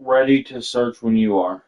Ready to search when you are.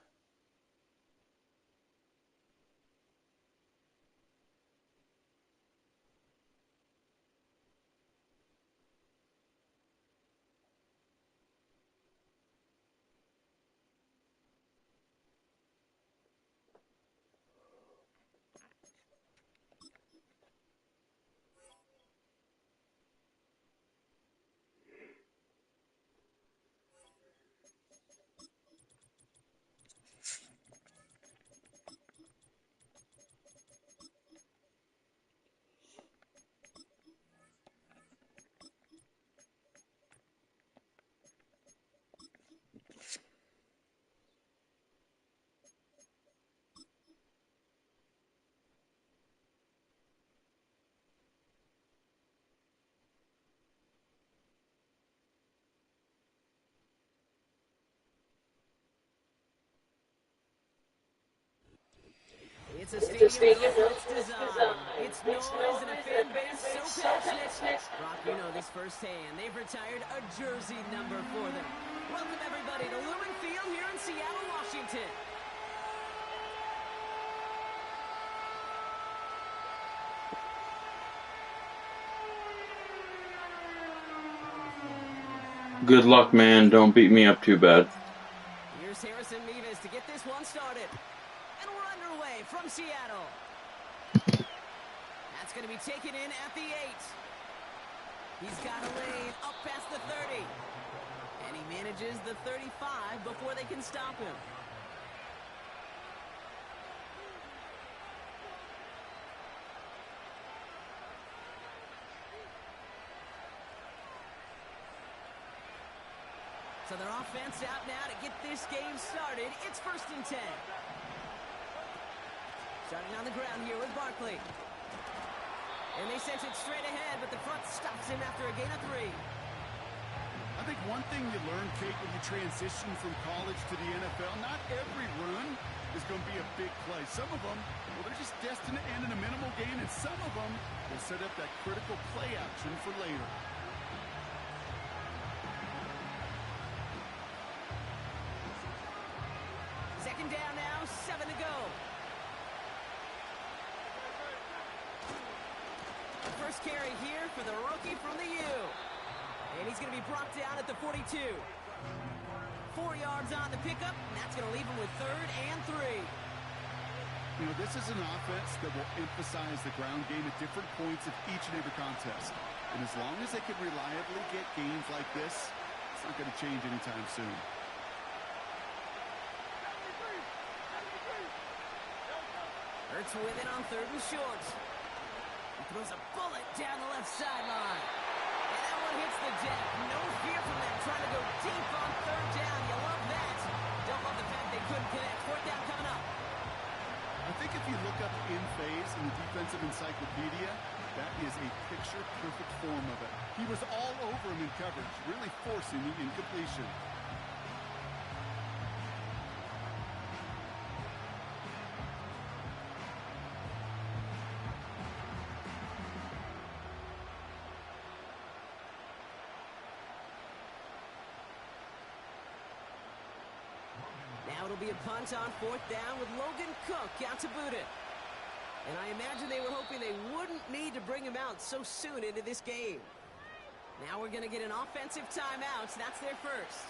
It's a stadium built for its design, its noise, and a fan base so passionate. Brock, you know this firsthand. They've retired a jersey number for them. Welcome, everybody, to Lumen Field here in Seattle, Washington. Good luck, man. Don't beat me up too bad. Here's Harrison Mevis to get this one started. And we're underway from Seattle. That's going to be taken in at the 8. He's got a lane up past the 30. And he manages the 35 before they can stop him. So their offense out now to get this game started. It's 1st and 10. Starting on the ground here with Barkley. And they sent it straight ahead, but the front stops him after a gain of 3. I think one thing you learn, Kate, when you transition from college to the NFL, not every run is going to be a big play. Some of them, well, they're just destined to end in a minimal gain, and some of them will set up that critical play action for later. Second down now, 7 to go. First carry here for the rookie from the U. And he's going to be brought down at the 42. 4 yards on the pickup, and that's going to leave him with 3rd and 3. You know, this is an offense that will emphasize the ground game at different points of each and every contest. And as long as they can reliably get gains like this, it's not going to change anytime soon. Hurts with it on 3rd and short. He throws a bullet down the left sideline. And that one hits the deck. No fear from them trying to go deep on 3rd down. You love that. Don't love the fact they couldn't connect. 4th down coming up. I think if you look up in phase in the defensive encyclopedia, that is a picture-perfect form of it. He was all over him in coverage, really forcing the incompletion. Now it'll be a punt on 4th down with Logan Cook out to boot it. And I imagine they were hoping they wouldn't need to bring him out so soon into this game. Now we're going to get an offensive timeout. So that's their first.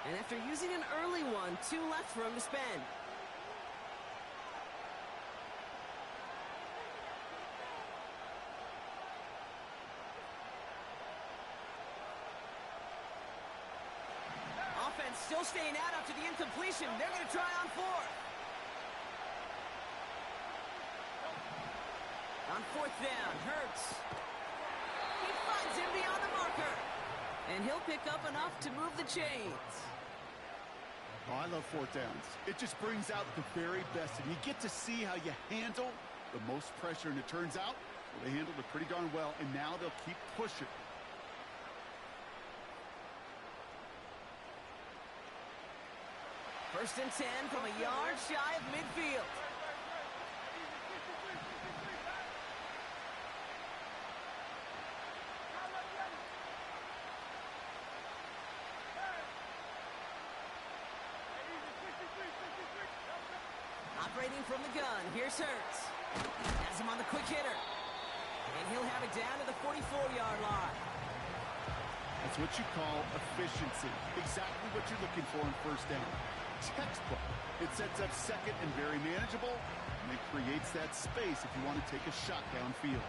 And after using an early one, 2 left for him to spend. Offense still staying out after the incompletion. They're going to try on 4th. On 4th down, Hurts. He finds him beyond the marker. And he'll pick up enough to move the chains. Oh, I love 4th downs. It just brings out the very best, and you get to see how you handle the most pressure, and it turns out well, they handled it pretty darn well, and now they'll keep pushing. First and 10 from a yard shy of midfield. Operating from the gun, here's Hurts. Has him on the quick hitter. And he'll have it down to the 44-yard line. That's what you call efficiency. Exactly what you're looking for in first down. Textbook. It sets up second and very manageable, and it creates that space if you want to take a shot downfield.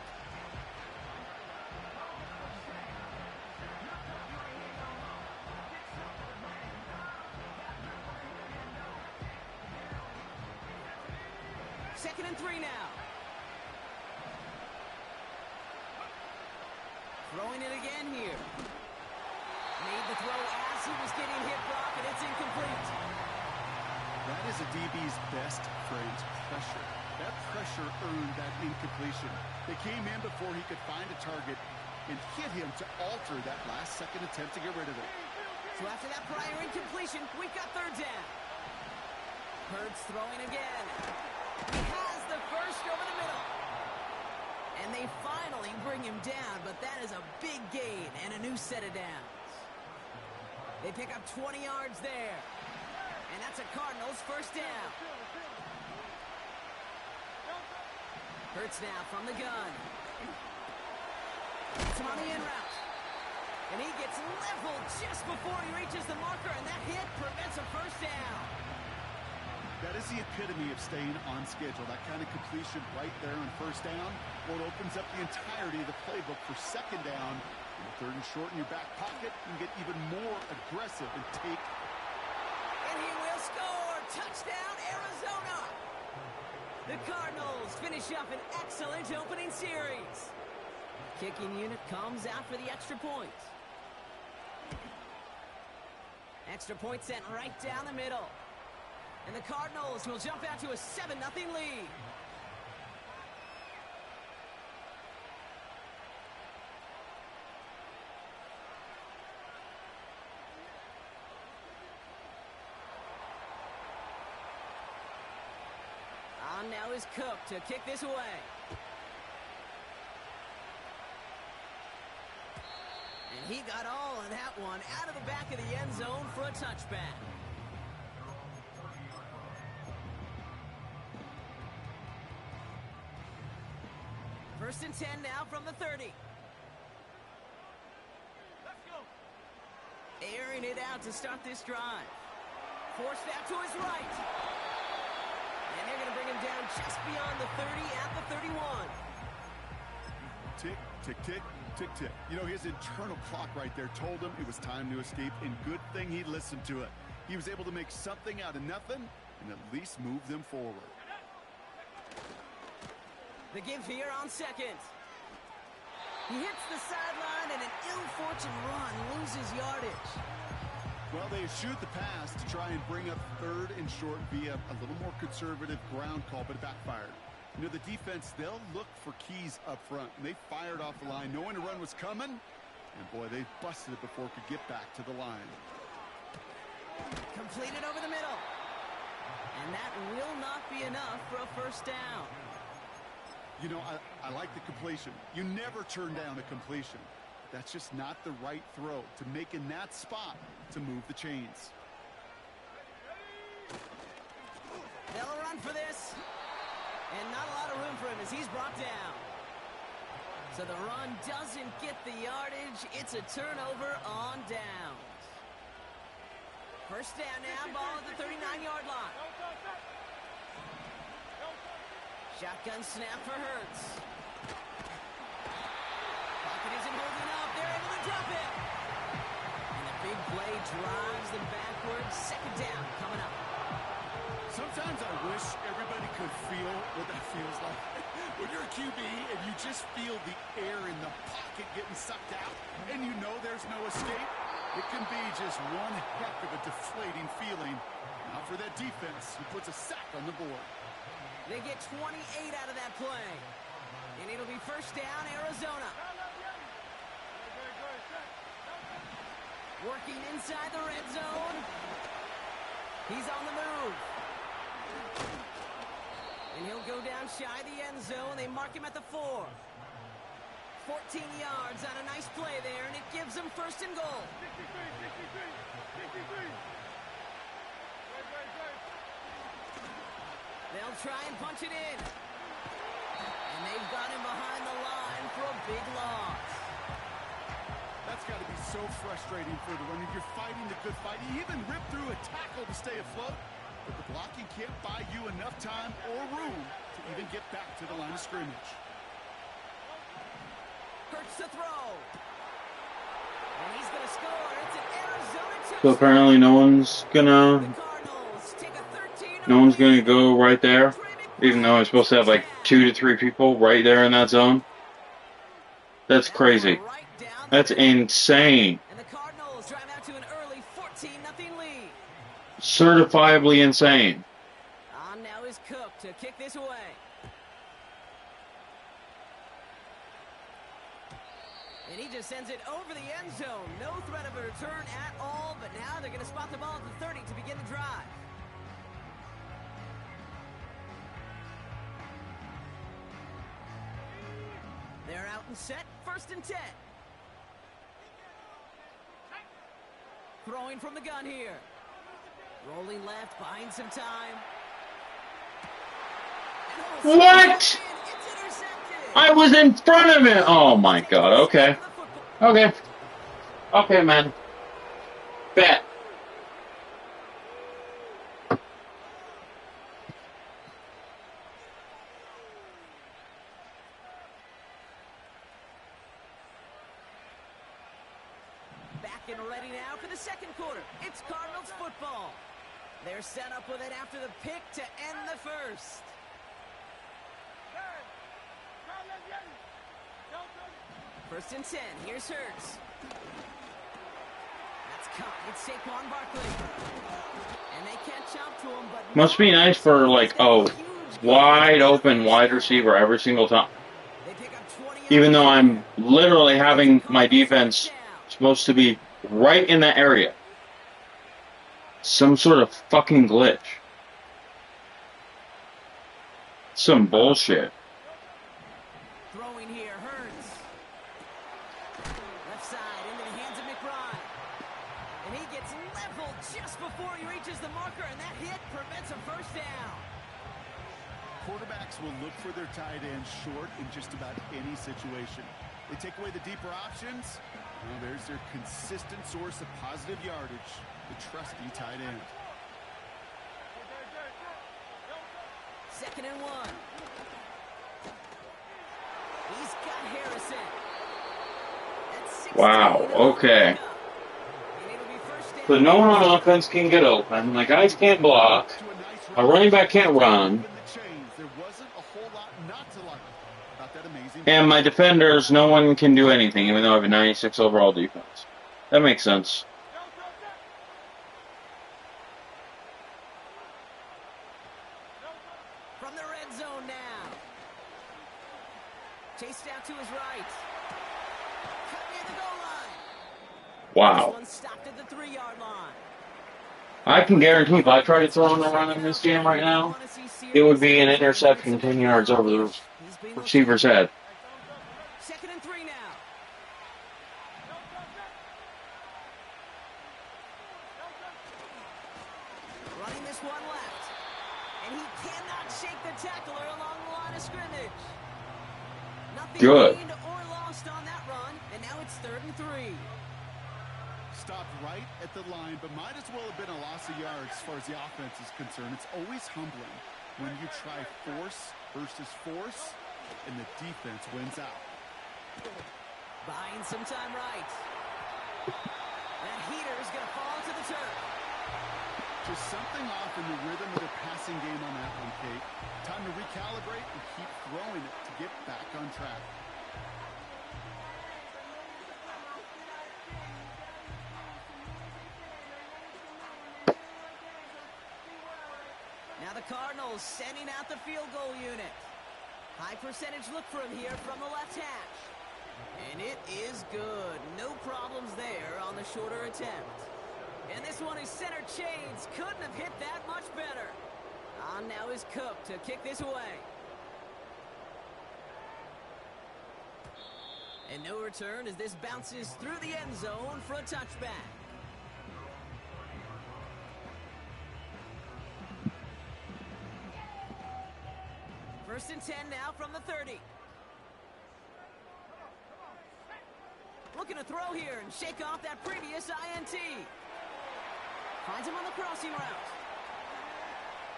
Second and 3 now. Throwing it again here. Made the throw as he was getting hit, Brock, and it's incomplete. That is a DB's best friend, pressure. That pressure earned that incompletion. They came in before he could find a target and hit him to alter that last-second attempt to get rid of it. So after that prior incompletion, we've got third down. Hurts throwing again. He has the first over the middle. And they finally bring him down, but that is a big gain and a new set of downs. They pick up 20 yards there. And that's a Cardinals first down. Hurts now from the gun. It's him on the in route. And he gets leveled just before he reaches the marker, and that hit prevents a first down. That is the epitome of staying on schedule. That kind of completion right there on first down. Well, it opens up the entirety of the playbook for second down. And third and short in your back pocket, you can get even more aggressive and take. And he will score! Touchdown, Arizona! The Cardinals finish up an excellent opening series. Kicking unit comes out for the extra point. Extra point sent right down the middle. And the Cardinals will jump out to a 7-0 lead. On now is Cook to kick this away. And he got all of that one out of the back of the end zone for a touchback. First and 10 now from the 30. Let's go. Airing it out to start this drive. Forced out to his right. And they're going to bring him down just beyond the 30 at the 31. Tick, tick, tick, tick, tick. You know, his internal clock right there told him it was time to escape, and good thing he listened to it. He was able to make something out of nothing and at least move them forward. The give here on second. He hits the sideline, and an ill-fortunate run loses yardage. Well, they eschewed the pass to try and bring up third and short via a little more conservative ground call, but it backfired. You know, the defense, they'll look for keys up front, and they fired off the line knowing a run was coming, and boy, they busted it before it could get back to the line. Completed over the middle. And that will not be enough for a first down. You know, I like the completion. You never turn down a completion. That's just not the right throw to make in that spot to move the chains. They'll run for this. And not a lot of room for him as he's brought down. So the run doesn't get the yardage. It's a turnover on downs. First down now, ball at the 39-yard line. Shotgun snap for Hurts. Pocket isn't holding up. They're able to drop it. And the big play drives them backwards. Second down coming up. Sometimes I wish everybody could feel what that feels like. When you're a QB and you just feel the air in the pocket getting sucked out and you know there's no escape, it can be just one heck of a deflating feeling. Now for that defense, who puts a sack on the board. They get 28 out of that play. And it'll be first down, Arizona. Working inside the red zone. He's on the move. And he'll go down shy of the end zone. They mark him at the 4. 14 yards on a nice play there, and it gives them first and goal. 63. They'll try and punch it in. And they've got him behind the line for a big loss. That's got to be so frustrating for the runner. You're fighting the good fight. You even ripped through a tackle to stay afloat. But the blocking can't buy you enough time or room to even get back to the line of scrimmage. Hurts to throw. And he's going to score. It's an Arizona touchdown. So apparently no one's The gonna Cardinals take a 13-0 no one's gonna lead. go right there, even though I'm supposed to have like 2 to 3 people right there in that zone. That's crazy. Right down That's the middle. insane. And the Cardinals drive out to an early 14-0 lead. Certifiably insane. On now is Cook to kick this away. And he just sends it over the end zone. No threat of a return at all, but now they're going to spot the ball at the 30 to begin the drive. They're out and set, 1st and 10. Throwing from the gun here. Rolling left, buying some time. What? It's intercepted. I was in front of it. Oh my god. Okay. Okay. Okay, man. Bet. Back and ready now for the 2nd quarter. It's Cardinals football. They're set up with it after the pick to end the 1st. First and 10. Here's Hurts. That's caught. It's Saquon Barkley. And they catch up to him, but Must be nice for like a wide open wide receiver every single time. they pick up 20 Even though yards. I'm literally having my defense supposed to be right in that area. Some sort of fucking glitch. Some bullshit. Throwing here, Hurts. Left side into the hands of McBride. And he gets leveled just before he reaches the marker, and that hit prevents a 1st down. Quarterbacks will look for their tight end short in just about any situation. They take away the deeper options. Well, there's their consistent source of positive yardage, the trusty tight end. 2nd and 1. He's got Harrison. That's 16. Wow, okay. And it'll be 1st down. So no one on offense can get open. My guys can't block. To a nice A running back can't run. in the chains. There wasn't a whole lot not to like about that amazing. And my defenders, no one can do anything, even though I have a 96 overall defense. That makes sense. From the red zone now. Chased out to his right. Cut near the goal line. This Wow. one stopped at the 3-yard line. I can guarantee if I try to throw on the run in this game right now, it would be an interception 10 yards over the receiver's head. 2nd and 3 now. Running this one left. And he cannot shake the tackler along the line of scrimmage. Nothing Good. gained or lost on that run, and now it's 3rd and 3. Stopped right at the line, but might as well have been a loss of yards as far as the offense is concerned. It's always humbling when you try force versus force, and the defense wins out. Buying some time right. That heater is going to fall to the turf. Just something off in the rhythm of the passing game on that one, Kate. Time to recalibrate and keep throwing it to get back on track. Now the Cardinals sending out the field goal unit. High percentage look for him here from the left hash. And it is good. No problems there on the shorter attempt. And this one is center chains. Couldn't have hit that much better. On now is Cook to kick this away. And no return as this bounces through the end zone for a touchback. First and 10 now from the 30. Looking to throw here and shake off that previous INT. Finds him on the crossing route.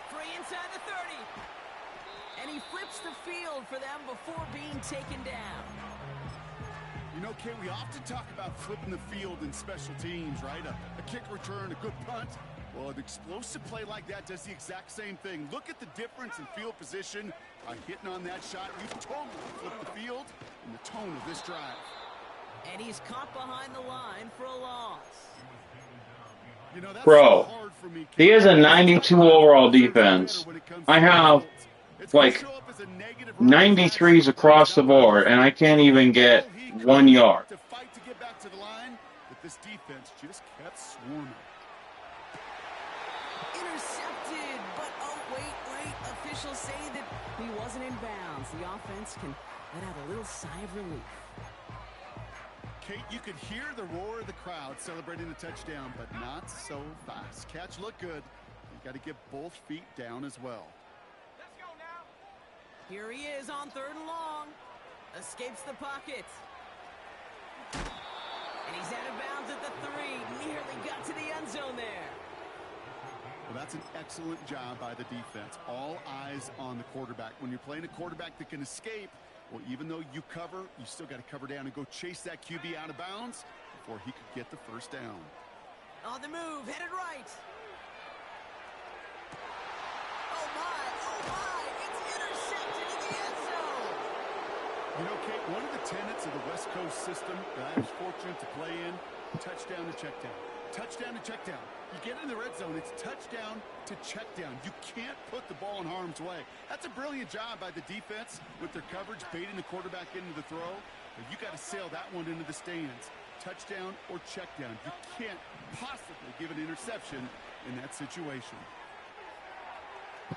Free inside the 30. And he flips the field for them before being taken down. You know, Kate, we often talk about flipping the field in special teams, right? A kick return, a good punt. Well, an explosive play like that does the exact same thing. Look at the difference in field position by hitting on that shot. You've totally flipped the field in the tone of this drive. And he's caught behind the line for a loss. You know, that's Bro, so hard for me, he has a 92 overall defense. I have, like, 93s across the board, and I can't even get 1 yard. To fight to get back to the line, but this defense just kept swarming. Intercepted, but oh, wait. Officials say that he wasn't in bounds. The offense can let out a little sigh of relief. Kate, you could hear the roar of the crowd celebrating the touchdown, but not so fast. Catch looked good. You got to get both feet down as well. Let's go now. Here he is on 3rd and long. Escapes the pocket. And he's out of bounds at the 3. Nearly got to the end zone there. Well, that's an excellent job by the defense. All eyes on the quarterback. When you're playing a quarterback that can escape, well, even though you cover, you still got to cover down and go chase that QB out of bounds before he could get the first down. On the move, headed right. Oh, my. It's intercepted in the end zone. You know, Kate, one of the tenets of the West Coast system that I was fortunate to play in, touchdown to check down. Touchdown to check down. You get in the red zone, it's touchdown to check down. You can't put the ball in harm's way. That's a brilliant job by the defense with their coverage, baiting the quarterback into the throw. But you got to sail that one into the stands. Touchdown or check down. You can't possibly give an interception in that situation. And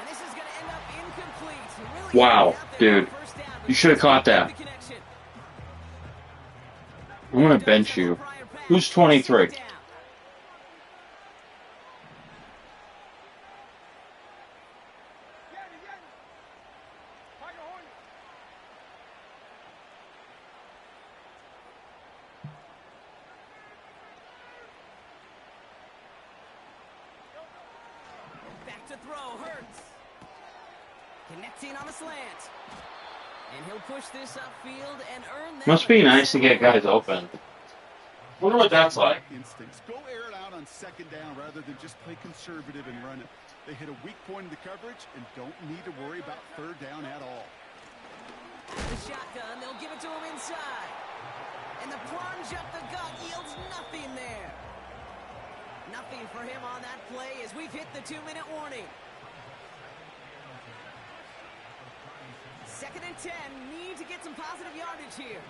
this is going to end up incomplete. Really Wow, dude. You should have caught that. I'm going to bench you. Who's 23? Back to throw, Hurts. Connecting on a slant. And he'll push this upfield and earn that. Must be nice to get guys open. Wonder what that's like. Instincts. Go air it out on 2nd down rather than just play conservative and run it. They hit a weak point in the coverage and don't need to worry about 3rd down at all. The shotgun, they'll give it to him inside. And the plunge up the gut yields nothing there. Nothing for him on that play as we've hit the 2-minute warning. 2nd and 10, need to get some positive yardage here.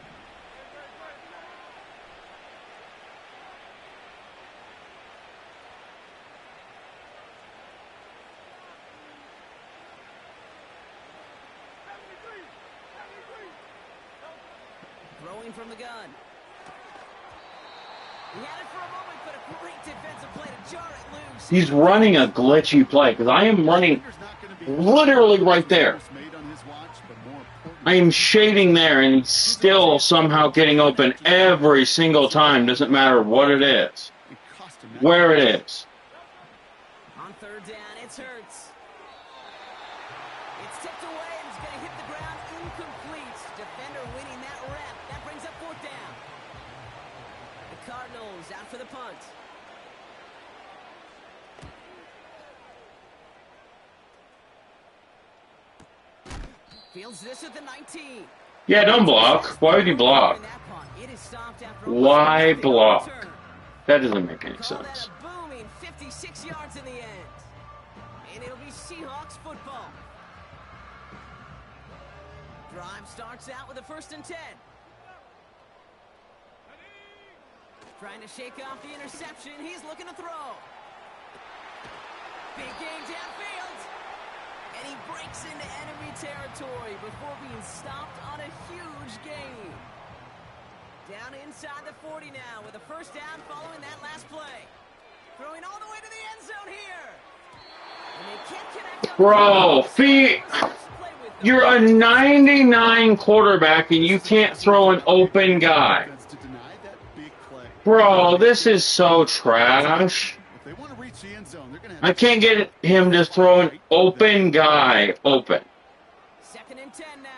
Throwing from the gun. He had it for a moment, but a great defensive play to jar it loose. He's running a glitchy play because I am running literally right there. I am shading there and he's still somehow getting open every single time. Doesn't matter what it is, where it is. On 3rd down, it's Hurts. It's tipped away and it's going to hit the ground incomplete. Defender winning that rep. That brings up 4th down. The Cardinals out for the punt. Fields this at the 19. Yeah, don't block. Why would you block? Why block? That doesn't make any sense. A booming 56 yards in the end. And it'll be Seahawks football. Drive starts out with a 1st and 10. Trying to shake off the interception. He's looking to throw. Big game downfield. And he breaks into enemy territory before being stopped on a huge gain. Down inside the 40 now with a 1st down following that last play. Throwing all the way to the end zone here. they can't connect on the Bro, draw. feet. Forces to play with them. You're a 99 quarterback and you can't throw an open guy. Defense to deny that big play. Bro, this is so trash. If they want to reach the end zone, they're going to I have can't get him to throw an open guy open. 2nd and 10 now.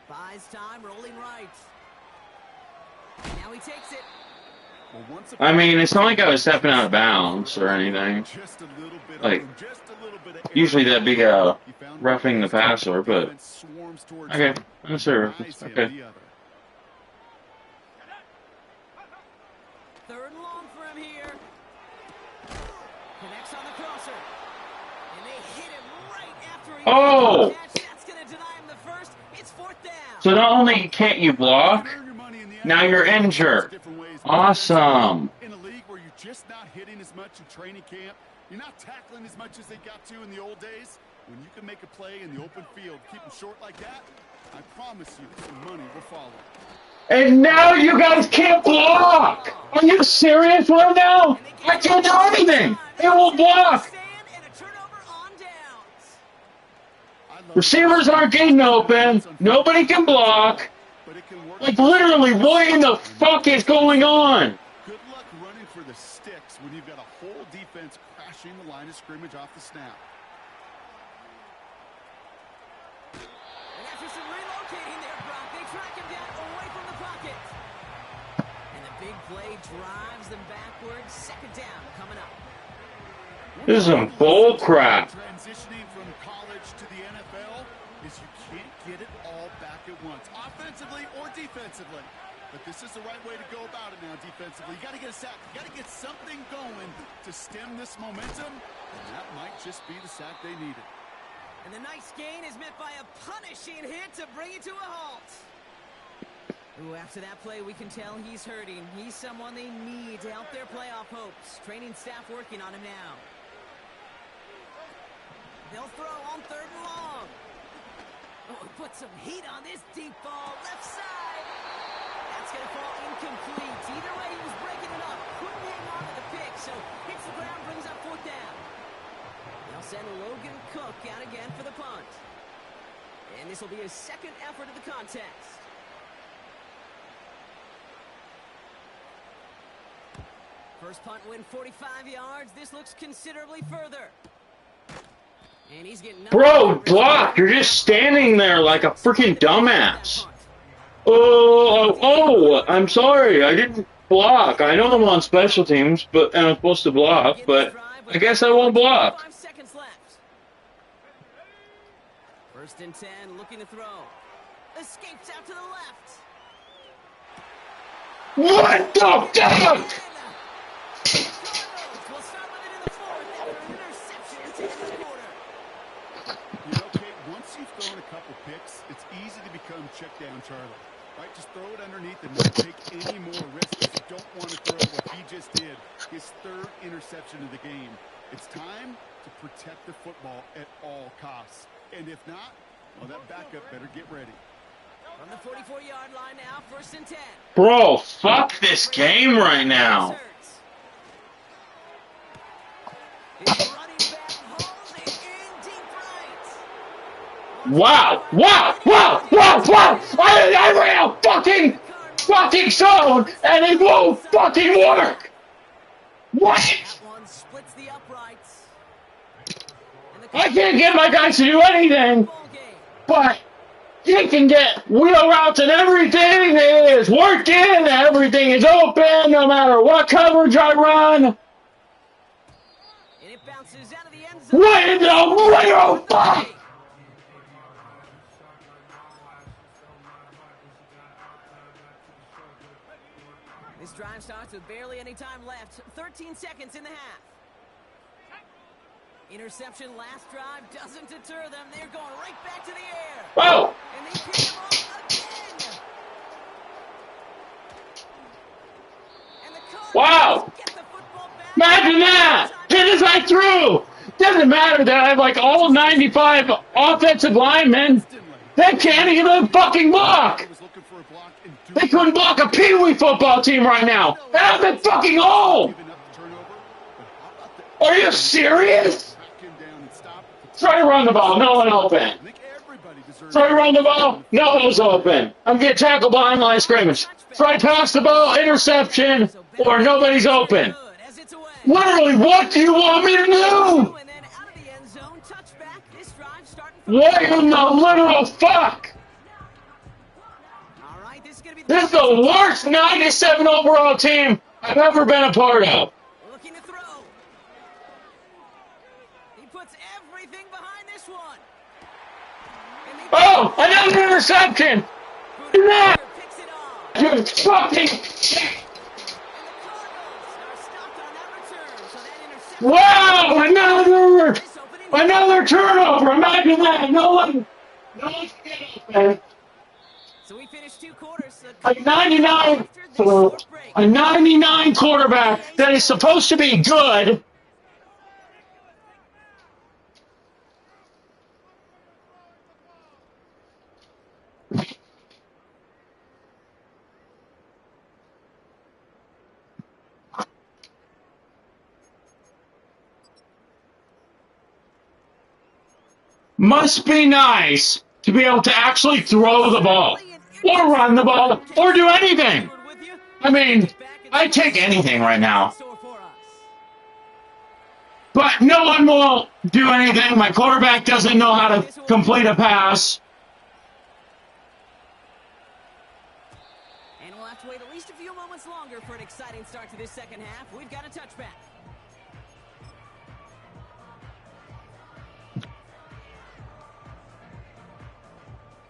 Buys time, rolling right. Now he takes it. Well, once I mean, it's not like I was stepping out of bounds or anything. just a little bit Like, of room, just a little bit of usually that'd be He found roughing the passer, but defense swarms towards okay, him. I'm sure. Denies him Okay. the other. 3rd and long for him here. Connects on the crosser. And they hit him right after he Oh! made the catch. That's going to deny him the first. It's 4th down. So not only can't you block, Earn your money in the now NFL. you're injured. Different ways. Awesome. In a league where you're just not hitting as much in training camp, you're not tackling as much as they got to in the old days. When you can make a play in the open field, keep them short like that, I promise you some money will follow. And now you guys can't block! Are you serious right now? I can't do anything! It won't block! Stand and a turnover on downs. I love Receivers aren't getting open. Nobody can block. but it can work. Like, literally, what in the fuck is going on? Good luck running for the sticks when you've got a whole defense crashing the line of scrimmage off the snap. And after some relocating there, Brock, they track him down away from the pocket. And the big play drives them backwards. 2nd down coming up. This is some bull crap. Transitioning from college to the NFL is you can't get it all back at once, offensively or defensively. But this is the right way to go about it now defensively. You got to get a sack. You got to get something going to stem this momentum, and that might just be the sack they needed. And the nice gain is met by a punishing hit to bring it to a halt. Ooh, after that play, we can tell he's hurting. He's someone they need to help their playoff hopes. Training staff working on him now. They'll throw on 3rd and long. Oh, put some heat on this deep ball. Left side. That's going to fall incomplete. Either way, he was breaking it up. Couldn't hang on to the pick, so hits the ground, brings up 4th down. They'll send Logan Cook out again for the punt. And this will be his 2nd effort of the contest. First punt win 45 yards. This looks considerably further. And he's getting Bro, block! You're just standing there like a freaking dumbass. Oh, I'm sorry. I didn't block. I know I'm on special teams, and I'm supposed to block, but I guess I won't block. 5 seconds left. 1st and 10, looking to throw. Escapes out to the left. What the fuck? Cardinals will start with it in the 4th after an interception to end the quarter. You know, Kate, once you've thrown a couple picks, it's easy to become check down Charlie. Right? Just throw it underneath and not take any more risks. You don't want to throw what he just did, his 3rd interception of the game. It's time to protect the football at all costs. And if not, well, that backup better get ready. From the 44-yard line now, 1st and 10. Bro, fuck this game right now. His running back hauls it in deep right. Wow! I ran a fucking zone, and it won't fucking work! What? That one splits the uprights. And the I can't get my guys to do anything, ball game. but he can get wheel routes and everything is working, everything is open, no matter what coverage I run. And it bounces out of the end zone. What in the real fuck? This drive starts with barely any time left. 13 seconds in the half. Interception last drive doesn't deter them. They're going right back to the air. Oh! And they pick him off again. And the Cardinals Wow! get the football back. Imagine that! Hit us right through! Doesn't matter that I have like all 95 offensive linemen. They can't even fucking block! They couldn't block a Pee-wee football team right now! And I'm at fucking home! Are you serious? Try to run the ball. No one open. I think everybody deserves Try to run the ball. No one's open. I'm getting tackled behind line of scrimmage. Try to pass the ball. Interception. Or nobody's open. Good as it's away. Literally, what do you want me to do? And then out of the end zone, touchback. This drive starting from What in the literal fuck? all right, this is going to be This is the worst 97 overall team I've ever been a part of. looking to throw. He puts everything behind this one. And they Oh, another interception. No, picks it off. you fucking. Wow, another turnover. Imagine that. No one can get open. So we finished 2 quarters. A 99 quarterback that is supposed to be good. Must be nice to be able to actually throw the ball or run the ball or do anything. I mean, I take anything right now. But no one will do anything. My quarterback doesn't know how to complete a pass. And we'll have to wait at least a few moments longer for an exciting start to this second half. We've got a touchback.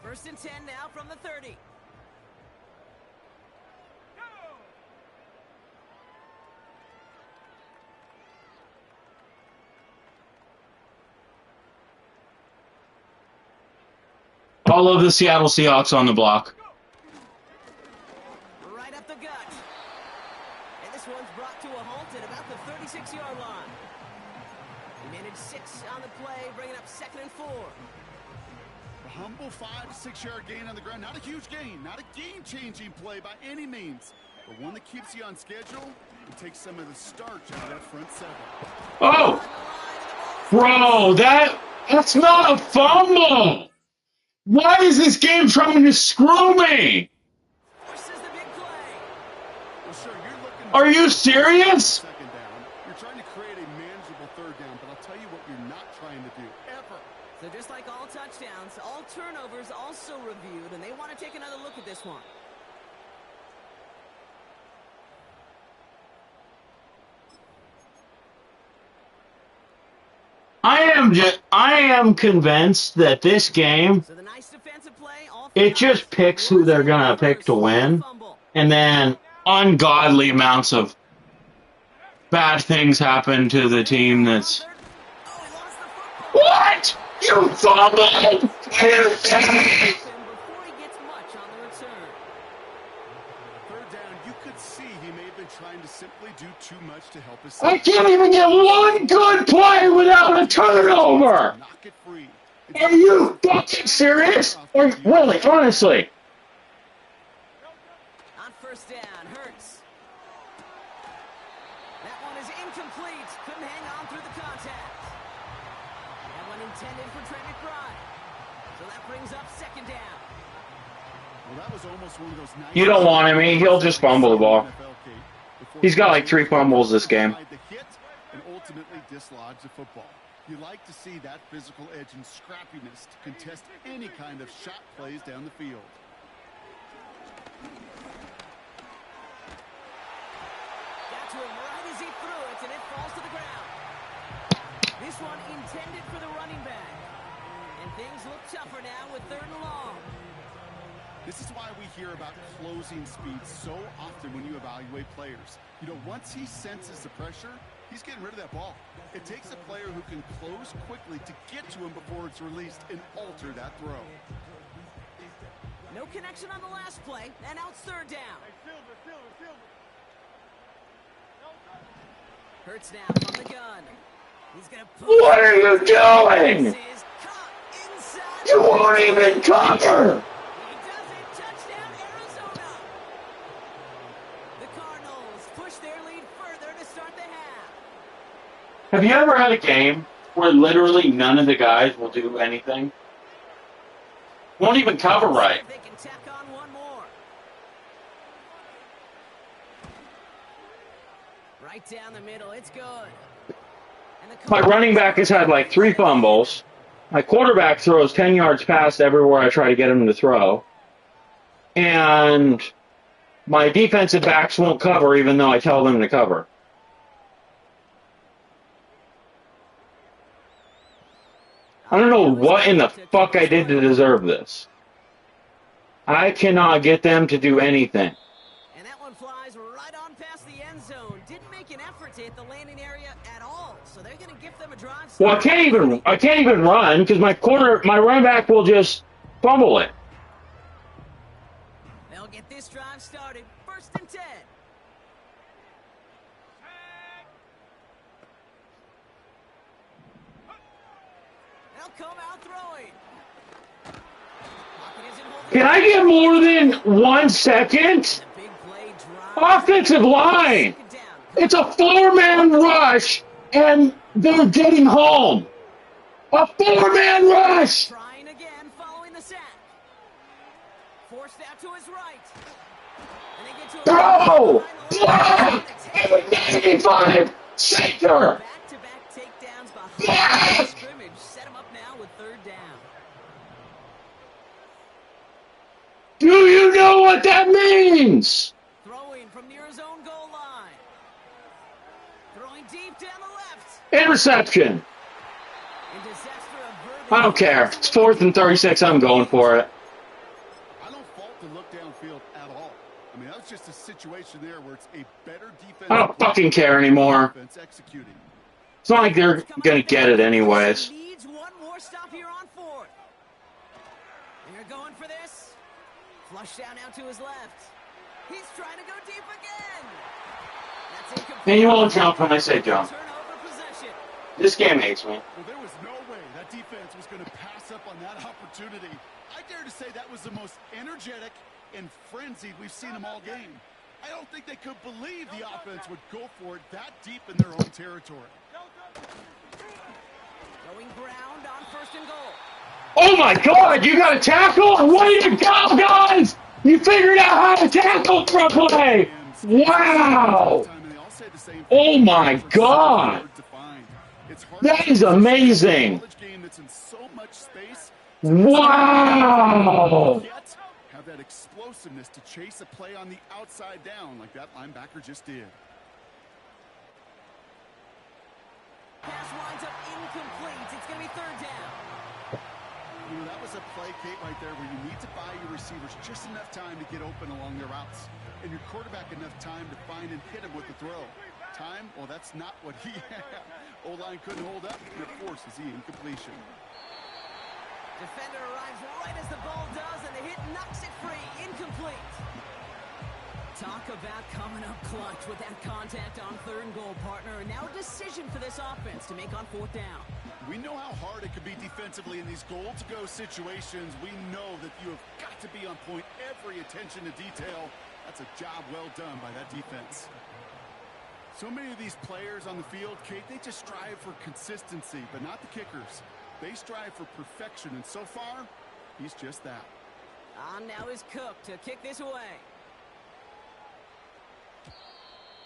First and 10 now from the 30. All of the Seattle Seahawks on the block. Right up the gut. And this one's brought to a halt at about the 36-yard line. He managed 6 on the play, bringing up 2nd and 4. A humble 5 to 6 yard gain on the ground. Not a huge gain, not a game-changing play by any means, but one that keeps you on schedule and takes some of the starch out of that front 7. Oh! Bro, that's not a fumble! Why is this game trying to screw me? Forces the big play. Well, sure, you're looking Are you serious? second down. You're trying to create a manageable 3rd down, but I'll tell you what you're not trying to do, ever. So just like all touchdowns, all turnovers also reviewed, and they want to take another look at this one. I am convinced that this game, So the nice defensive play, all it just picks who they're gonna pick to win, and then ungodly amounts of bad things happen to the team that's. Oh, he lost the football. What? You fumbled! Before he gets much on the return. 3rd down, you could see he may have been trying to simply do too much to help his I can't even get one good play without a turnover! knock it free. Are you fucking serious? Or really, honestly? On 1st down, Hurts. That one is incomplete. Couldn't hang on through the contact. That one intended for Trey McBride. So that brings up 2nd down. Well, that was almost one of those nice You don't want him. He'll just fumble the ball. He's got like 3 fumbles this game. The hit and ultimately dislodge the football. You like to see that physical edge and scrappiness to contest any kind of shot plays down the field. Got to him right as he threw it, and it falls to the ground. This one intended for the running back. And things look tougher now with 3rd and long. This is why we hear about closing speed so often when you evaluate players. You know, once he senses the pressure, he's getting rid of that ball. It takes a player who can close quickly to get to him before it's released and alter that throw. No connection on the last play, and now it's 3rd down. Hurts now from the gun. He's gonna push. What are you doing? This is caught inside. You won't even cover! He does it. Touchdown, Arizona. The Cardinals push their lead further to start the half. Have you ever had a game where literally none of the guys will do anything. Won't even cover right. They can tack on one more. Right down the middle. It's good. My running back has had like 3 fumbles. My quarterback throws 10 yards past everywhere I try to get him to throw. And my defensive backs won't cover even though I tell them to cover. I don't know what in the fuck I did to deserve this. I cannot get them to do anything. And that one flies right on past the end zone. Didn't make an effort to hit the landing area at all. So they're going to give them a drive. Well, I can't even run because my running back will just fumble it. They'll get this drive started. 1st and 10. They'll come out throwing. Can I get more than 1 second? Offensive line. It's a 4-man rush, and they're getting home. A 4-man rush. Trying again, following the sack. Forced out to his right. And they get to Throw! Block! 85! Center! Back-to-back takedowns behind the scrimmage. Set him up now with 3rd down. Do you know what that means? Throwing from near his own goal line. Throwing deep down the left. Interception. I don't care. It's 4th and 36. I'm going for it. I don't fault the look downfield at all. I mean, that was just a situation there where it's a better defense. I don't fucking care anymore. Executing. It's not like they're going to get it anyways. Needs one more stop here on 4th. They're going for this. Flush down out to his left. He's trying to go deep again. That's incomplete. And you won't jump when I say jump. Turnover possession. This game hates me. Well, there was no way that defense was going to pass up on that opportunity. I dare to say that was the most energetic and frenzied we've seen them all game. I don't think they could believe the offense would go for it that deep in their own territory. Going ground on 1st and goal. Oh my God! You got a tackle? Way to go, guys! You figured out how to tackle for a play. Wow! Oh my God! That is amazing. Wow! Have that explosiveness to chase a play on the outside down like that linebacker just did. Pass winds up incomplete. It's going to be 3rd down. You know, that was a play, Kate, right there where you need to buy your receivers just enough time to get open along their routes. And your quarterback enough time to find and hit him with the throw. Time? Well, that's not what he had. O-line couldn't hold up, and it forces the incompletion. Defender arrives right as the ball does, and the hit knocks it free. Incomplete. Talk about coming up clutch with that contact on 3rd and goal, partner. And now a decision for this offense to make on 4th down. We know how hard it can be defensively in these goal-to-go situations. We know that you have got to be on point, every attention to detail. That's a job well done by that defense. So many of these players on the field, Kate, they just strive for consistency, but not the kickers. They strive for perfection, and so far, he's just that. On now is Cook to kick this away.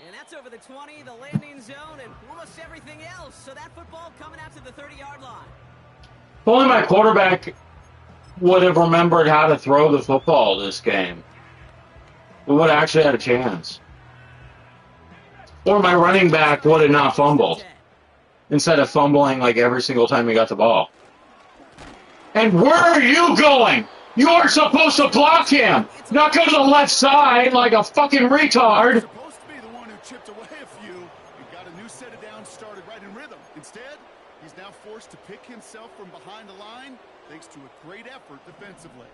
And that's over the 20, the landing zone, and almost everything else. So that football coming out to the 30-yard line. If only my quarterback would have remembered how to throw the football this game, we would have actually had a chance. Or my running back would have not fumbled, instead of fumbling like every single time he got the ball. And where are you going? You are supposed to block him, not go to the left side like a fucking retard. Chipped away a few and got a new set of downs started right in rhythm. Instead, he's now forced to pick himself from behind the line thanks to a great effort defensively.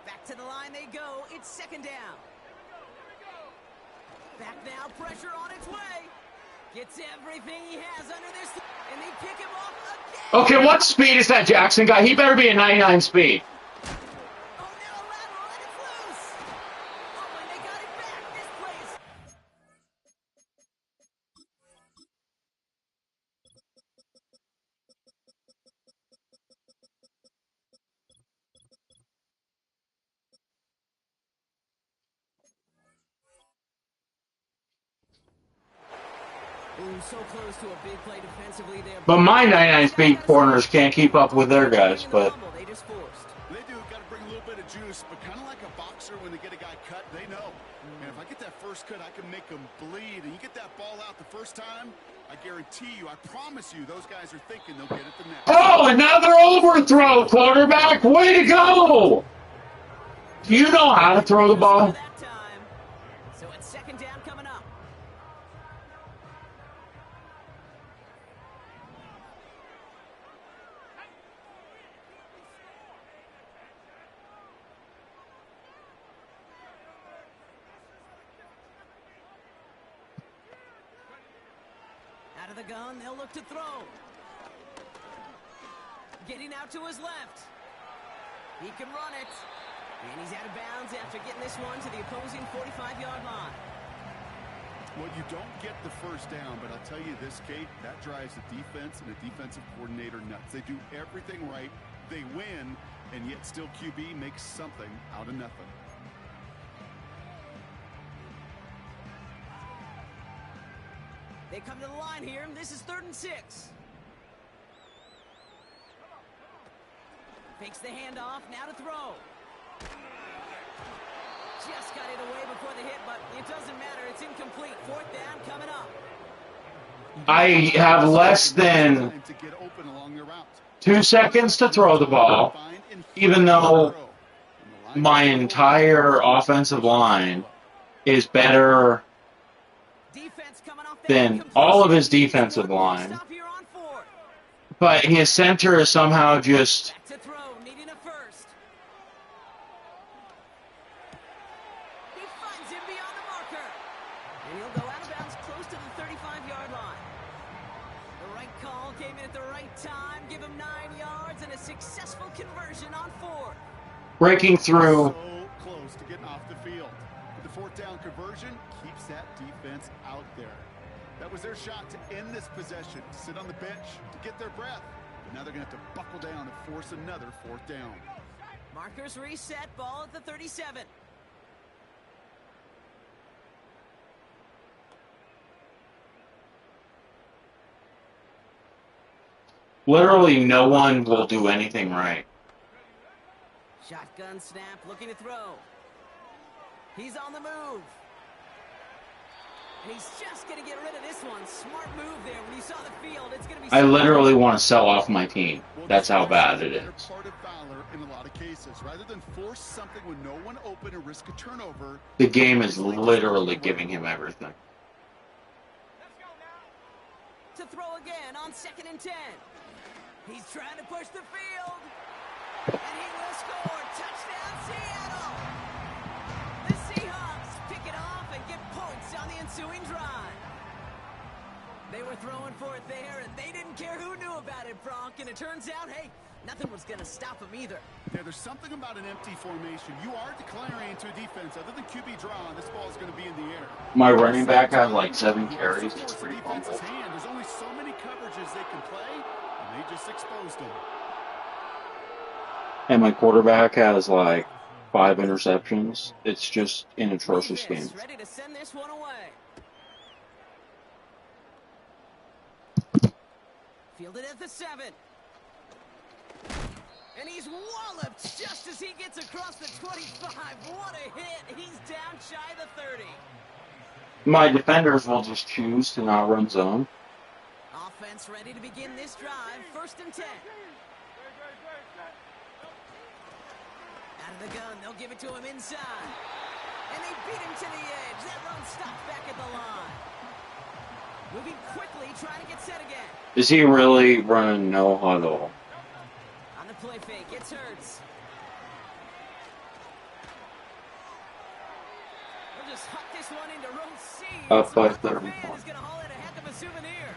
Back to the line they go. It's 2nd down. Back now, pressure on its way. Gets everything he has under this, and they pick him off again. Okay, what speed is that Jackson guy? He better be a 99 speed. so close to a big play defensively there. But my 99 speed corners can't keep up with their guys, but They just forced. They do. Got to bring a little bit of juice, but kind of like a boxer when they get a guy cut, they know. And if I get that first cut, I can make them bleed. And you get that ball out the first time, I guarantee you, I promise you, those guys are thinking they'll get it the next. oh, another overthrow, quarterback. Way to go! Do you know how to throw the ball? That time. So it's second down coming up. Out of the gun, they'll look to throw. Getting out to his left. He can run it. And he's out of bounds after getting this one to the opposing 45-yard line. Well, you don't get the first down, but I'll tell you this, Kate, that drives the defense and the defensive coordinator nuts. They do everything right. They win, and yet still QB makes something out of nothing. They come to the line here. This is 3rd and 6. Fakes the handoff. Now to throw. Just got it away before the hit, but it doesn't matter. It's incomplete. 4th down coming up. I have less than 2 seconds to throw the ball, even though my entire offensive line is better than all of his defensive line. But his center is somehow just... To throw, needing a first. He finds him beyond the marker. And he'll go out of bounds close to the 35-yard line. The right call came in at the right time. Give him 9 yards and a successful conversion on 4th. breaking through. So close to getting off the field. But the 4th down conversion keeps that defense out there. That was their shot to end this possession, to sit on the bench, to get their breath. But now they're going to have to buckle down and force another 4th down. Markers reset, ball at the 37. Literally no one will do anything right. Shotgun snap, looking to throw. He's on the move. And he's just going to get rid of this one. Smart move there. When you saw the field, it's going to be... I literally want to sell off my team. That's how bad it is. Part of valor in a lot of cases. Rather than force something when no one open and risk a turnover, The game is literally giving him everything. To throw again on 2nd and 10. He's trying to push the field. And he will score. Touchdown, Seattle. The Seahawks pick it off and get points on the ensuing drive. They were throwing for it there, and they didn't care who knew about it, Bronk. And it turns out, hey, nothing was going to stop them either. yeah, there's something about an empty formation. You are declaring into a defense. Other than QB draw, this ball is going to be in the air. My running back has like 7 carries. It's The pretty defense's fumble. hand. There's only so many coverages they can play, and they just exposed them. And my quarterback has like 5 interceptions. It's just an atrocious game. Ready to send this one away. Fielded at the 7. And he's walloped just as he gets across the 25. What a hit. He's down shy of the 30. My defenders will just choose to not run zone. Offense ready to begin this drive. 1st and 10. Out of the gun, they'll give it to him inside. And they beat him to the edge. That run stopped back at the line. Moving quickly, trying to get set again. Is he really running no huddle? On the play fake, it's Hurts. They'll just huck this one into row C. Up by It's 30 fan points. is going to haul in a heck of a souvenir.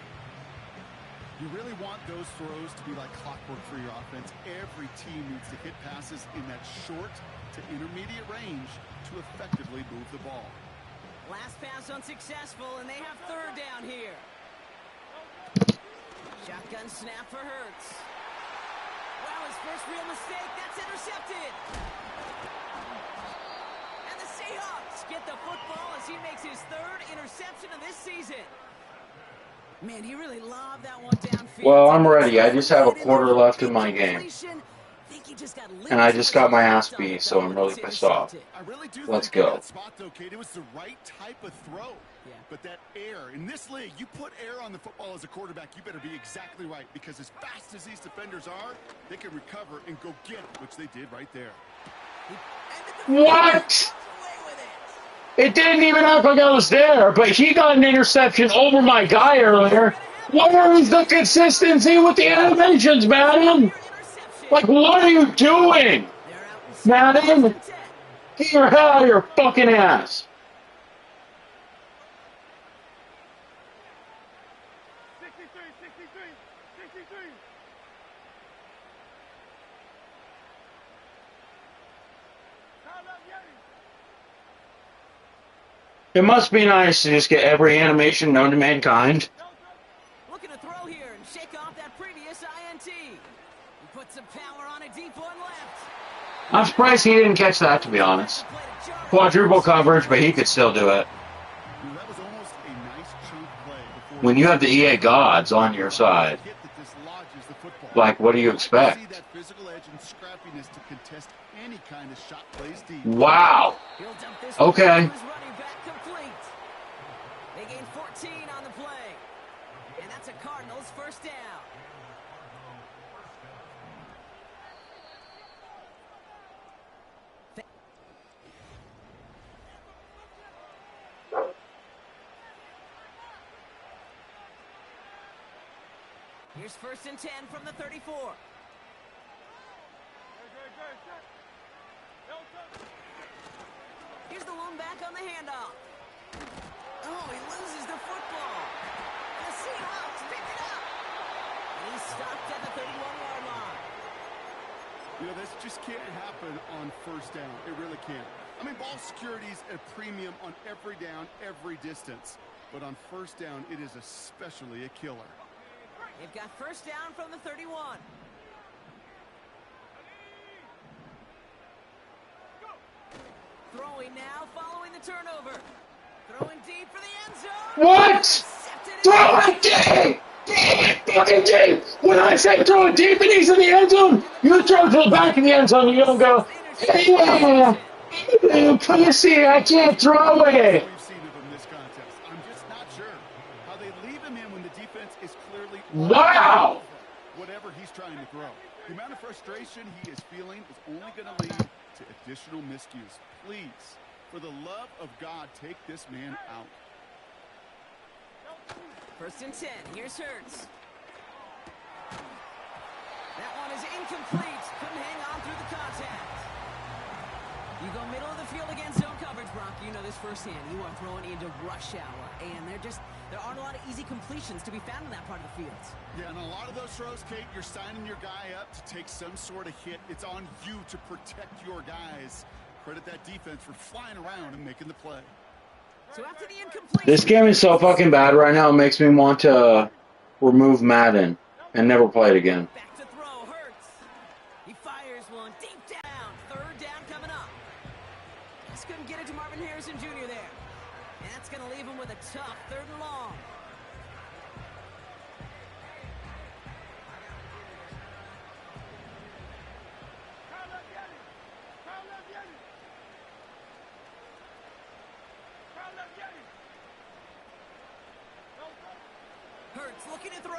You really want those throws to be like clockwork for your offense. Every team needs to hit passes in that short to intermediate range to effectively move the ball. Last pass unsuccessful, and they have 3rd down here. Shotgun snap for Hurts. Well, his first real mistake, that's intercepted. And the Seahawks get the football as he makes his 3rd interception of this season. Man, he really lobbed that one downfield. Well, I'm ready. I just have a quarter left in my game. And I just got my ass beat, so I'm really pissed off. I really do Let's think in go. that spot, though, Kate, it was the right type of throw. Yeah. But that air, in this league, you put air on the football as a quarterback, you better be exactly right. Because as fast as these defenders are, they can recover and go get it, which they did right there. What? It didn't even look like I was there, but he got an interception over my guy earlier. Where is the consistency with the animations, Madden? Like, what are you doing? Madden, get your head out of your fucking ass. It must be nice to just get every animation known to mankind. Looking to throw here and shake off that previous INT. He put some power on a deep one left. I'm surprised he didn't catch that, to be honest. Quadruple coverage, but he could still do it. That was almost a nice chunk play before When you have the EA gods on your side, hit that dislodges the football. like, what do you I expect? see that physical edge and scrappiness to contest any kind of shot plays deep. Wow. He'll dump this Okay. one to his running back complete. They gain 14 on the play. And that's a Cardinals first down. Here's first and 10 from the 34. Here's the lone back on the handoff. Oh, he loses the football. The Seahawks pick it up. And he's stopped at the 31-yard line. You know, this just can't happen on first down. It really can't. I mean, ball security's a premium on every down, every distance. But on first down, it is especially a killer. They've got first down from the 31. Throwing now, following the turnover. Throwing deep for the end zone. What? Throw it deep! Deep! Fucking deep! When I say throw it deep and he's in the end zone, you throw it to the back of the end zone and you don't go, yeah, you pussy, I can't throw it! We've seen of him this contest. I'm just not sure how they leave him in when the defense is clearly Wow! whatever he's trying to throw. The amount of frustration he is feeling is only going to lead to additional miscues. Please, for the love of God, take this man out. First and 10. Here's Hurts. That one is incomplete. Couldn't hang on through the contact. You go middle of the field against zone coverage, Brock. You know this firsthand. You are throwing into rush hour, and there aren't a lot of easy completions to be found in that part of the field. Yeah, and a lot of those throws, Kate, you're signing your guy up to take some sort of hit. It's on you to protect your guys. Credit that defense for flying around and making the play. So after the incompletion, This game is so fucking bad right now, it makes me want to remove Madden and never play it again. back to throw. Hurts. He fires one deep down. Third down coming up. Just couldn't get it to Marvin Harrison Jr. there. And that's going to leave him with a tough third and long. Hurts looking to throw.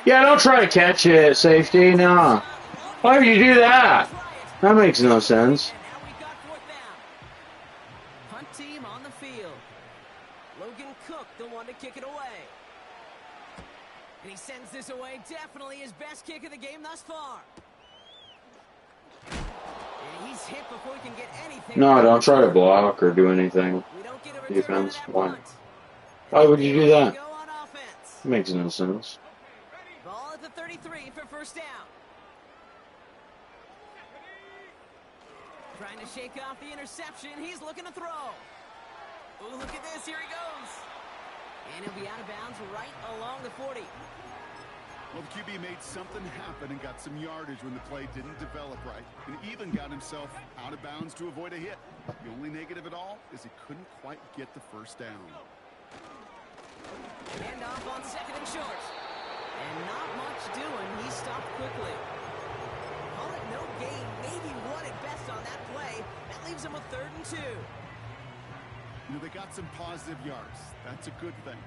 Yeah, don't try to catch it, safety, nah. Why would you do that? That makes no sense. And now we've got fourth down. Punt team on the field. Logan Cook, the one to kick it away. And he sends this away. Definitely his best kick of the game thus far. And he's hit before he can get anything. No, don't try to block or do anything. We don't get a return Defense, on that why? punt. Why would you do that? Go on offense. It makes no sense. Ball at the 33 for first down. Trying to shake off the interception. He's looking to throw. Ooh, look at this. Here he goes. And he'll be out of bounds right along the 40. Well, the QB made something happen and got some yardage when the play didn't develop right, and even got himself out of bounds to avoid a hit. The only negative at all is he couldn't quite get the first down. Hand off on second and short. And not much doing. He stopped quickly. Call it no gain. Maybe one at best on that play. That leaves him with 3rd and 2. You know, they got some positive yards. That's a good thing.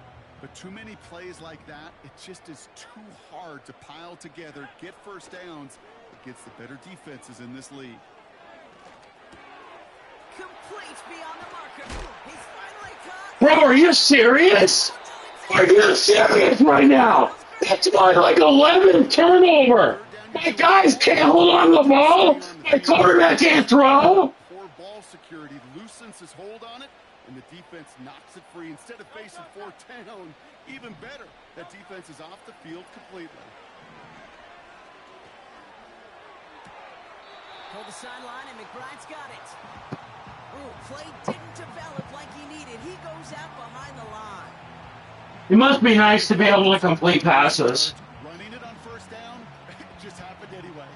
But too many plays like that, it just is too hard to pile together, get first downs against the better defenses in this league. Complete beyond the marker. He's finally caught. Bro, are you serious? Are you serious right now? That's my like 11th turnover. My guys can't hold on to the ball. My quarterback can't throw. Poor ball security loosens his hold on it, and the defense knocks it free. Instead of facing 4th down, even better, that defense is off the field completely. Hold the sideline, and McBride's got it. Ooh, play didn't develop like he needed. He goes out behind the line. It must be nice to be able to complete passes. Running it on 1st down, it just happened anyway.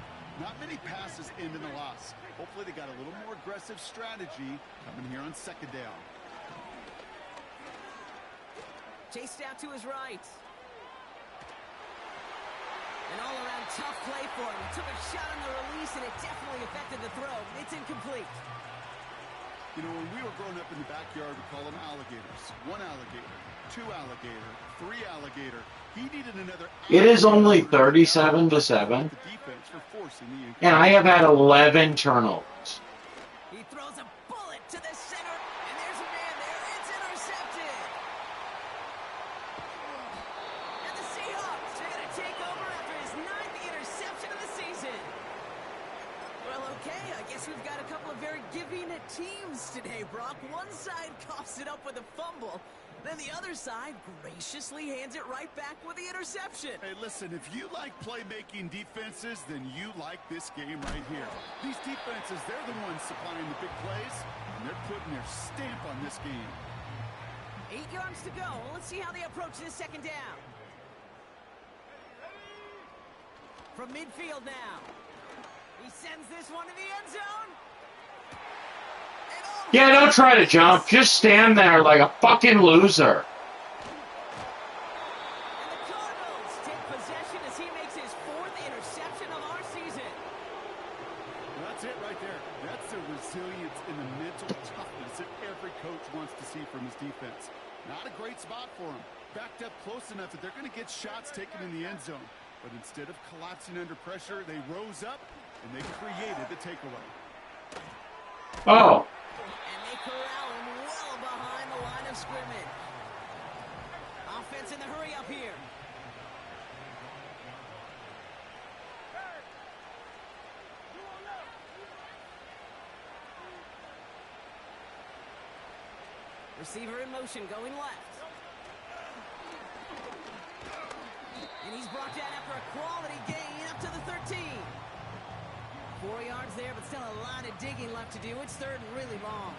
Not many passes end in a loss. Hopefully they got a little more aggressive strategy coming here on 2nd down. Chased out to his right. An all-around tough play for him. He took a shot on the release, and it definitely affected the throw. It's incomplete. You know, when we were growing up in the backyard, we call them alligators. 1 alligator, 2 alligator, 3 alligator. He needed another. It is only 37-7, The defense for forcing the and I have had 11 turnovers. He throws a bullet to the center, and there's a man there. It's intercepted. And the Seahawks are going to take over after his 9th interception of the season. Well, okay, I guess we've got a couple of very giving teams today, Brock. One side coughs it up with a fumble, then the other side graciously hands it right back with the interception. Hey, listen, if you like playmaking defenses, then you like this game right here. These defenses, they're the ones supplying the big plays, and they're putting their stamp on this game. 8 yards to go. Let's see how they approach this 2nd down. From midfield now. He sends this one to the end zone. Yeah, don't try to jump. Just stand there like a fucking loser. And the Cardinals take possession as he makes his 4th interception of our season. That's it right there. That's the resilience and the mental toughness that every coach wants to see from his defense. Not a great spot for him. Backed up close enough that they're going to get shots taken in the end zone. But instead of collapsing under pressure, they rose up and they created the takeaway. Oh. And they corral him well behind the line of scrimmage. Offense in the hurry up here. Receiver in motion, going left. And he's brought down after a quality gain up to the 13. 4 yards there, but still a lot of digging left to do. It's 3rd and really long.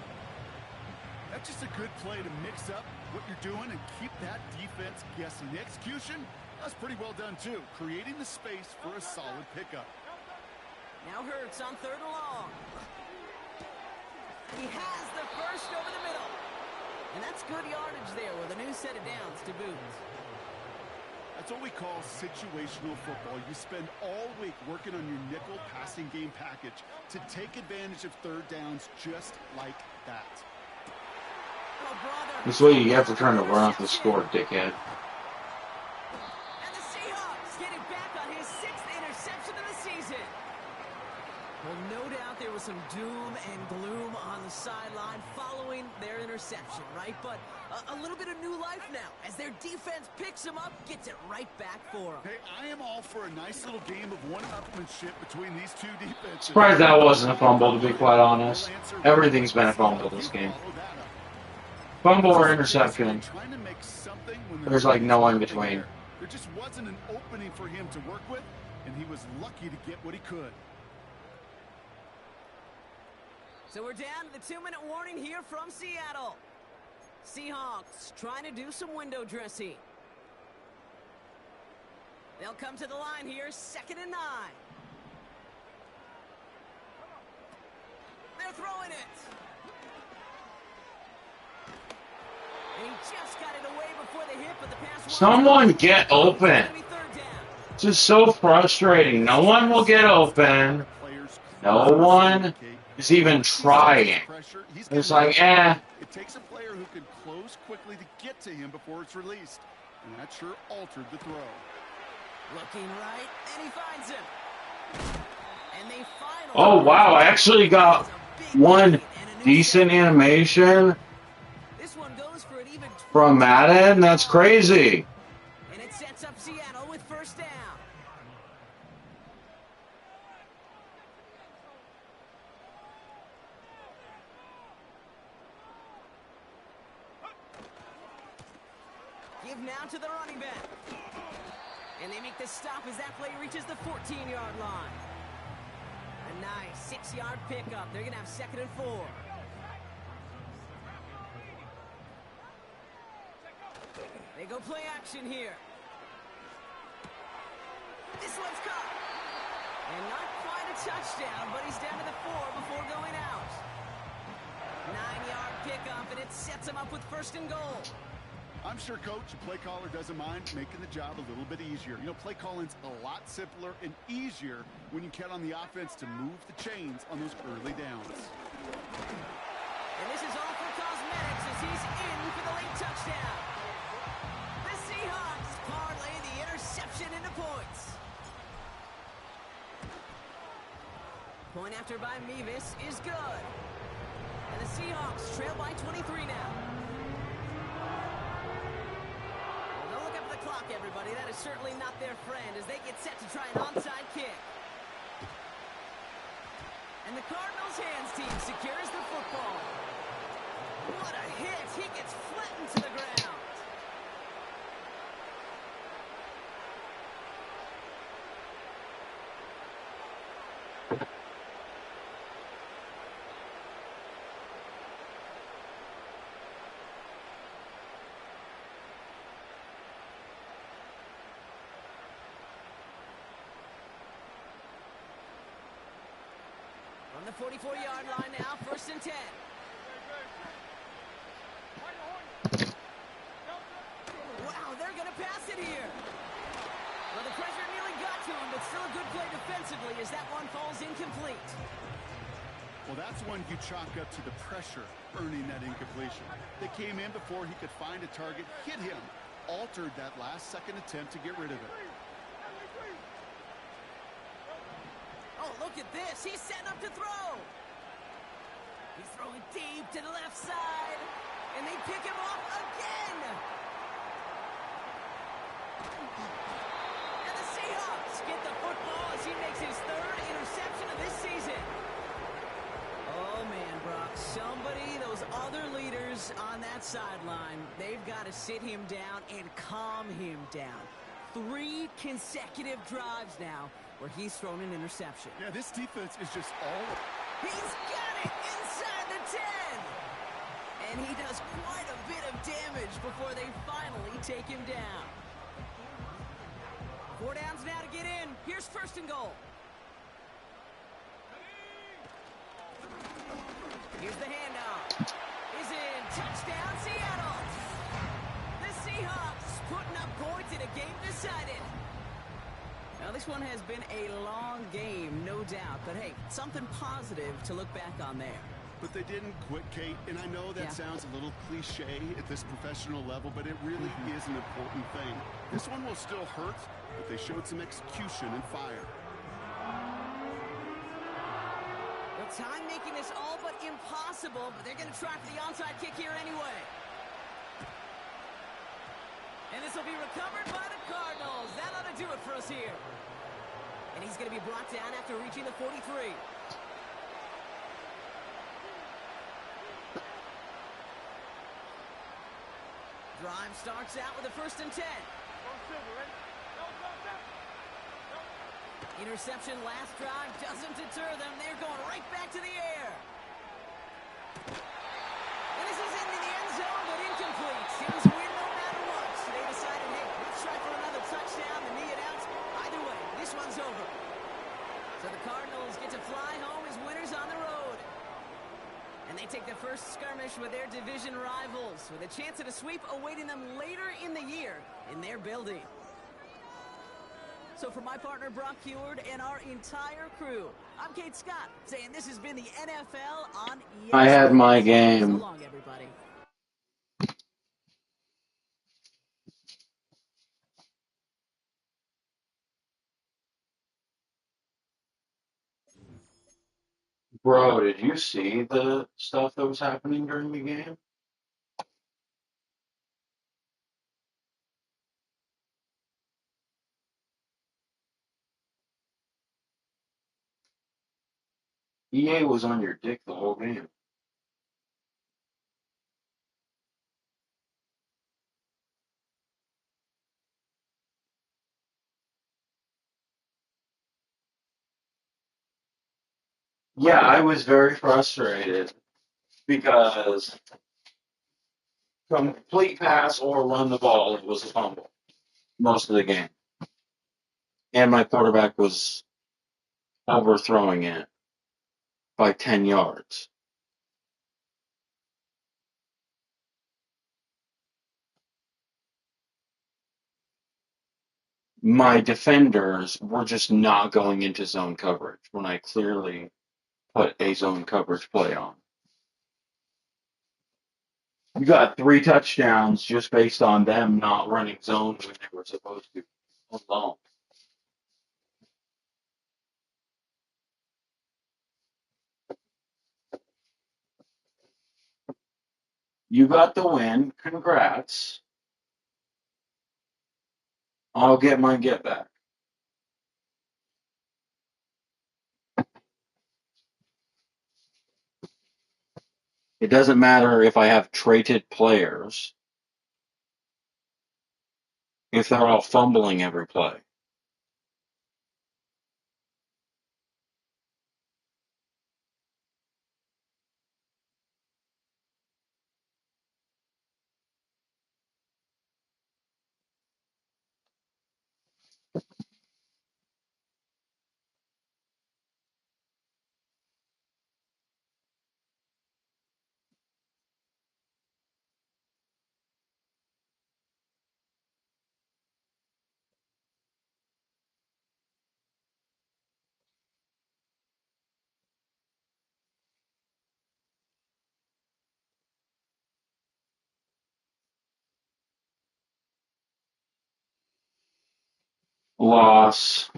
That's just a good play to mix up what you're doing and keep that defense guessing. The execution, that's pretty well done too. Creating the space for a solid pickup. Now Hurts on 3rd and long. He has the first over the middle. And that's good yardage there with a new set of downs to boot. That's what we call situational football. You spend all week working on your nickel passing game package to take advantage of 3rd downs just like that. This way you have to turn to run off the score, dickhead. And the Seahawks getting back on his 6th interception of the season. Well, no doubt there was some doom and gloom on the sideline following their interception, right? But a little bit of new life now as their defense picks him up, gets it right back for him. Hey, I am all for a nice little game of one-upmanship between these two defenses. Surprised that wasn't a fumble, to be quite honest. Everything's been a fumble this game. Fumble or interception. There's like no in between. There just wasn't an opening for him to work with, and he was lucky to get what he could. So we're down to the 2-minute warning here from Seattle. Seahawks trying to do some window dressing. They'll come to the line here, 2nd and 9. They're throwing it. And he just got it away before they hit, but the pass was Someone get open. gonna be third down. It's just so frustrating. No one will get open. No one is even trying. It's like, eh. It takes a player who can close quickly to get to him before it's released. And that sure altered the throw. Looking right, and he finds him. And they finally... Oh, wow. I actually got one decent animation This one goes for an even from Madden. That's crazy. and it sets up Seattle with first down. Give now to the running back. And they make the stop as that play reaches the 14-yard line. A nice 6-yard pickup. They're going to have 2nd and 4. They go play action here. This one's caught. And not quite a touchdown, but he's down to the 4 before going out. 9-yard pickup, and it sets him up with 1st and goal. I'm sure, Coach, the play caller doesn't mind making the job a little bit easier. You know, play calling's a lot simpler and easier when you count on the offense to move the chains on those early downs. And this is all for cosmetics as he's in for the late touchdown. The Seahawks parlay the interception into points. Point after by Mevis is good. And the Seahawks trail by 23 now. Well, don't look up at the clock, everybody. That is certainly not their friend as they get set to try an onside kick. And the Cardinals hands team secures the football. What a hit. He gets flattened to the ground. On the 44-yard line now, 1st and 10. Wow, they're going to pass it here. Well, the pressure nearly got to him, but still a good play defensively as that one falls incomplete. Well, that's one you chalk up to the pressure earning that incompletion. They came in before he could find a target, hit him, altered that last-second attempt to get rid of it. Oh, look at this. He's setting up to throw. He's throwing deep to the left side. And they pick him off again. And the Seahawks get the football as he makes his 3rd interception of this season. Oh, man, Brock. Somebody, those other leaders on that sideline, they've got to sit him down and calm him down. 3 consecutive drives now where he's thrown an interception. Yeah, this defense is just all... He's got it inside the 10. And he does quite a bit of damage before they finally take him down. 4 downs now to get in. Here's 1st and goal. Here's the handoff. He's in. Touchdown, Seattle. The Seahawks putting up points in a game decided. Now, this one has been a long game, no doubt. But, hey, something positive to look back on there. But they didn't quit, Kate, and I know that sounds a little cliche at this professional level, but it really is an important thing. This one will still hurt, but they showed some execution and fire. Well, time making this all but impossible, but they're going to try for the onside kick here anyway. And this will be recovered by the Cardinals. That ought to do it for us here. And he's going to be brought down after reaching the 43. Drive starts out with a 1st and 10. Interception last drive doesn't deter them. They're going right back to the air. And this is into the end zone, but incomplete. Seems win no matter what. So they decided, hey, let's try for another touchdown and knee it out. Either way, this one's over. So the Cardinals get to fly home as winners on the road. And And they take the first skirmish with their division rivals, with a chance at a sweep awaiting them later in the year in their building. So for my partner, Brock Heward, and our entire crew, I'm Kate Scott, saying this has been the NFL on ESPN. I had my So game. long, everybody. Bro, did you see the stuff that was happening during the game? EA was on your dick the whole game. Yeah, I was very frustrated because complete pass or run the ball, it was a fumble most of the game. And my quarterback was overthrowing it by 10 yards. My defenders were just not going into zone coverage when I clearly put a zone coverage play on. You got 3 touchdowns just based on them not running zones when they were supposed to alone. You got the win. Congrats. I'll get my get back. It doesn't matter if I have traded players if they're all fumbling every play. Loss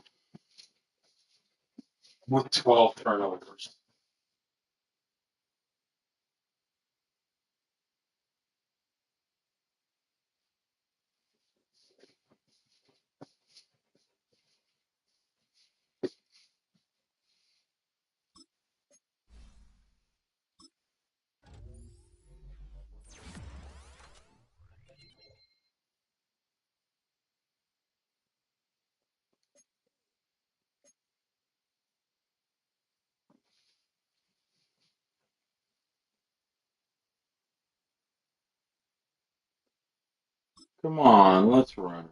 with 12 turnovers. Come on, let's run.